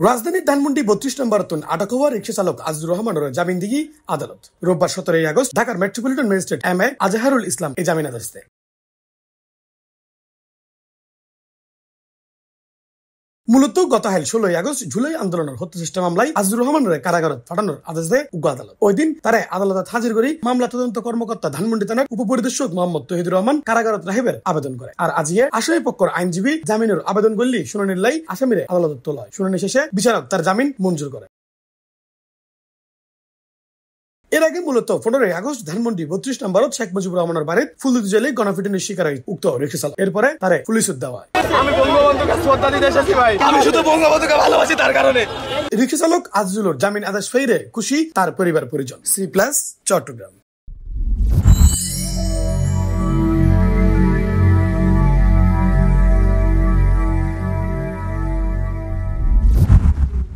রাজধানীর ধানমন্ডি ৩২ নম্বর আটক হওয়া রিক্সা চালক আজিজুর রহমানের জামিন দিঘি আদালত রোববার ১৭ আগস্ট ঢাকার metropolitan magistrate M A. Azharul Islam এই জামিন আদেশ দেয়। মূলত গত ১৬ আগস্ট জুলাই আন্দোলনের হত্যা চেষ্টা মামলায় আজিজুর রহমানের কারাগারে পাঠানোর আদেশ দেয় উগ্র আদালত। ওই দিন তারা আদালতে হাজির করে মামলা তদন্ত কর্মকর্তা ধানমন্ডি থানার উপপরিদর্শক মোহাম্মদ তহিদুর রহমান কারাগারত রাহিবের আবেদন করে। আর আজিয়ে আসামি পক্ষের আইনজীবী জামিনের আবেদন করলে শুনানির লাই আসামিরে আদালতে তোলা হয়। শুনানি শেষে বিচারক তার জামিন মঞ্জুর করে। এর আগে মূলত ১৫ আগস্ট ধানমন্ডি ৩২ নম্বর শেখ মুজিবুর রহমানের বাড়িতে ফুলদিতে জেলে গণপিটুনির শিকার হয় উক্ত রিক্সা চালক। এরপরে তারে পুলিশের দেওয়া হয়। আমি শুধু বঙ্গবন্ধুকে ভালোবাসি তার কারণে। রিক্সা চালক আজিজুলের জামিন আদেশ ফেরে খুশি তার পরিবার পরিজন। C+ চট্টগ্রাম।